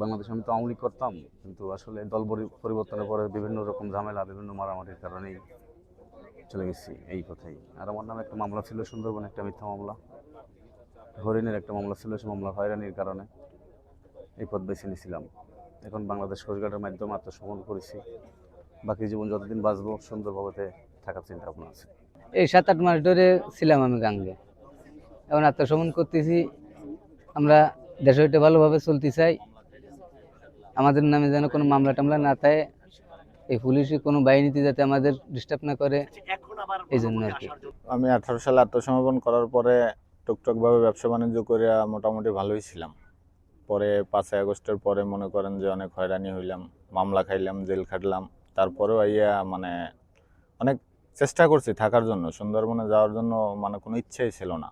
বাংলাদেশে আমি তো আওয়ামী লীগ করতাম, কিন্তু আসলে দল পরিবর্তনের পরে বিভিন্ন রকম ঝামেলা, বিভিন্ন মারামারির কারণেই চলে গেছি এই পথেই। আর আমার নামে একটা মামলা ছিল, সুন্দরবনে একটা মিথ্যা মামলা, হরিণের একটা মামলা ছিল, সে মামলা হয়রানির কারণে এই পথ বেছে নিয়েছিলাম। এখন বাংলাদেশ কোস্টগার্ডের মাধ্যমে আত্মসমর্পণ করেছি। বাকি জীবন যতদিন বাঁচবো সুন্দরভাবে থাকার চিন্তা ভাবনা আছে। এই 7-8 মাস ধরে ছিলাম আমি গাঙ্গে, এখন আত্মসমর্পণ করতেছি। আমরা দেশটা ভালোভাবে চলতে চাই, আমাদের নামে যেন কোনো মামলা টামলা না থাকে, এই পুলিশে কোনো বাহিনীতে যাতে আমাদের ডিস্টার্ব না করে, এই জন্য আর কি। আমি 18 সালে আত্মসমর্পণ করার পরে টুকটাকভাবে ব্যবসা বাণিজ্য করে মোটামুটি ভালোই ছিলাম। পরে 5ই আগস্টের পরে মনে করেন যে অনেক হয়রানি হইলাম, মামলা খাইলাম, জেল খাটলাম। তারপরেও মানে অনেক চেষ্টা করছি থাকার জন্য, সুন্দরবনে যাওয়ার জন্য কোনো ইচ্ছাই ছিল না।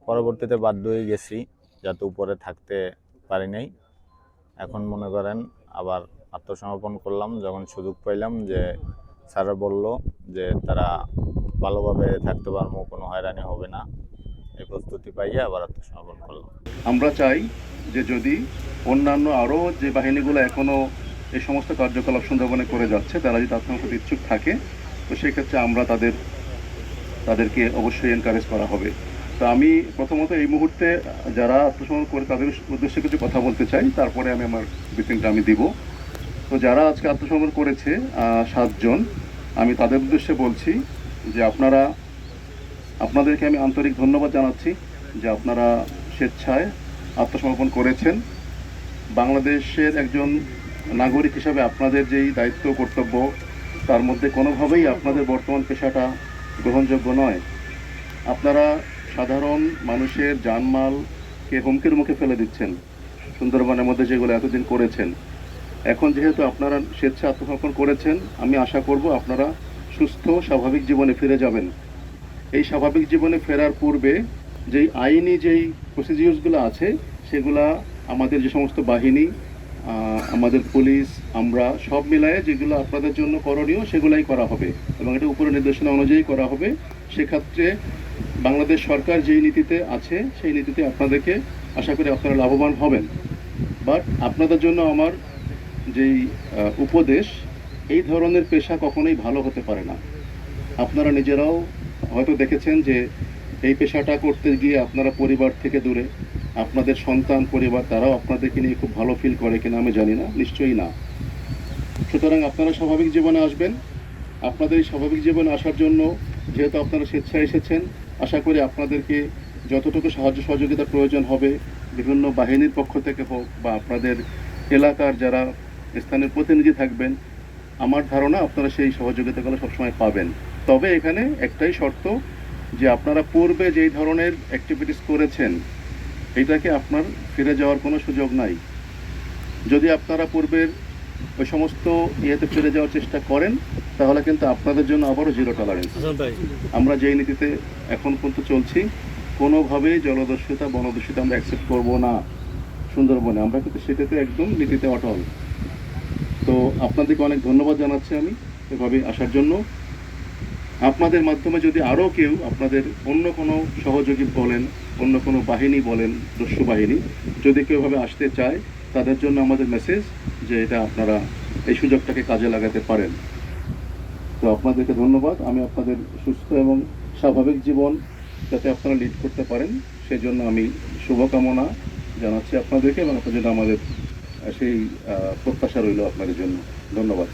পরবর্তীতে বাধ্য হয়ে গেছি, যাতে উপরে থাকতে পারি নাই। এখন মনে করেন আবার আত্মসমর্পণ করলাম যখন সুযোগ পাইলাম, যে স্যাররা বলল যে তারা ভালোভাবে থাকতে পারবো, কোনো হয়রানি হবে না, এই প্রস্তুতি পাইয়ে আবার আত্মসমর্পণ করলাম। আমরা চাই যে যদি অন্যান্য আরও যে বাহিনীগুলো এখনও এই সমস্ত কার্যকলাপ সুন্দরবনে করে যাচ্ছে, তারা যদি আত্মসমর্পণ ইচ্ছুক থাকে, তো সেক্ষেত্রে আমরা তাদেরকে অবশ্যই এনকারেজ করা হবে। তো আমি প্রথমত এই মুহূর্তে যারা আত্মসমর্পণ করে তাদের উদ্দেশ্যে কিছু কথা বলতে চাই, তারপরে আমি আমার ব্রিফিংটা আমি দিব। তো যারা আজকে আত্মসমর্পণ করেছে 7 জন, আমি তাদের উদ্দেশ্যে বলছি যে আপনাদেরকে আমি আন্তরিক ধন্যবাদ জানাচ্ছি যে আপনারা স্বেচ্ছায় আত্মসমর্পণ করেছেন। বাংলাদেশের একজন নাগরিক হিসাবে আপনাদের যেই দায়িত্ব কর্তব্য, তার মধ্যে কোনোভাবেই আপনাদের বর্তমান পেশাটা গ্রহণযোগ্য নয়। আপনারা সাধারণ মানুষের জানমালকে হুমকির মুখে ফেলে দিচ্ছেন সুন্দরবনের মধ্যে, যেগুলো এতদিন করেছেন। এখন যেহেতু আপনারা স্বেচ্ছা আত্মসমর্পণ করেছেন, আমি আশা করব আপনারা সুস্থ স্বাভাবিক জীবনে ফিরে যাবেন। এই স্বাভাবিক জীবনে ফেরার পূর্বে যেই আইনি যেই প্রসিডিউরসগুলো আছে, সেগুলা আমাদের যে সমস্ত বাহিনী, আমাদের পুলিশ, আমরা সব মিলায়ে যেগুলো আপনাদের জন্য করণীয় সেগুলাই করা হবে, এবং এটা উপরে নির্দেশনা অনুযায়ী করা হবে। সেক্ষেত্রে বাংলাদেশ সরকার যেই নীতিতে আছে সেই নীতিতে আপনাদেরকে আশা করি আপনারা লাভবান হবেন। বাট আপনাদের জন্য আমার যেই উপদেশ, এই ধরনের পেশা কখনোই ভালো হতে পারে না। আপনারা নিজেরাও হয়তো দেখেছেন যে এই পেশাটা করতে গিয়ে আপনারা পরিবার থেকে দূরে, আপনাদের সন্তান পরিবার তারাও আপনাদেরকে নিয়ে খুব ভালো ফিল করে কিনা আমি জানি না, নিশ্চয়ই না। সুতরাং আপনারা স্বাভাবিক জীবনে আসবেন। আপনাদের এই স্বাভাবিক জীবনে আসার জন্য যেহেতু আপনারা স্বেচ্ছায় এসেছেন, আশা করি আপনাদেরকে যতটুকু সাহায্য সহযোগিতার প্রয়োজন হবে, বিভিন্ন বাহিনীর পক্ষ থেকে হোক বা আপনাদের এলাকার যারা স্থানীয় প্রতিনিধি থাকবেন, আমার ধারণা আপনারা সেই সহযোগিতাগুলো সবসময় পাবেন। তবে এখানে একটাই শর্ত, যে আপনারা পূর্বে যেই ধরনের অ্যাক্টিভিটিস করেছেন, এইটাকে আপনার ফিরে যাওয়ার কোনো সুযোগ নাই। যদি আপনারা পূর্বের ওই সমস্ত ইয়েতে ফিরে যাওয়ার চেষ্টা করেন, তাহলে কিন্তু আপনাদের জন্য আবারও জিরো টলারেন্স। আমরা যেই নীতিতে এখন পর্যন্ত চলছি, কোনোভাবেই জলদস্যুতা বনদস্যুতা আমরা অ্যাকসেপ্ট করব না সুন্দরবনে। আমরা কিন্তু সেটাতে একদম নীতিতে অটল। তো আপনাদেরকে অনেক ধন্যবাদ জানাচ্ছি আমি এভাবে আসার জন্য। আপনাদের মাধ্যমে যদি আরও কেউ আপনাদের অন্য কোনো সহযোগী বলেন, অন্য কোনো বাহিনী বলেন, দস্যু বাহিনী, যদি কেউ এভাবে আসতে চায়, তাদের জন্য আমাদের মেসেজ যে এটা আপনারা এই সুযোগটাকে কাজে লাগাতে পারেন। তো আপনাদেরকে ধন্যবাদ। আমি আপনাদের সুস্থ এবং স্বাভাবিক জীবন যাতে আপনারা লিড করতে পারেন, সেজন্য আমি শুভকামনা জানাচ্ছি আপনাদেরকে, এবং আপনাদের জন্য আমাদের সেই প্রত্যাশা রইল আপনাদের জন্য। ধন্যবাদ।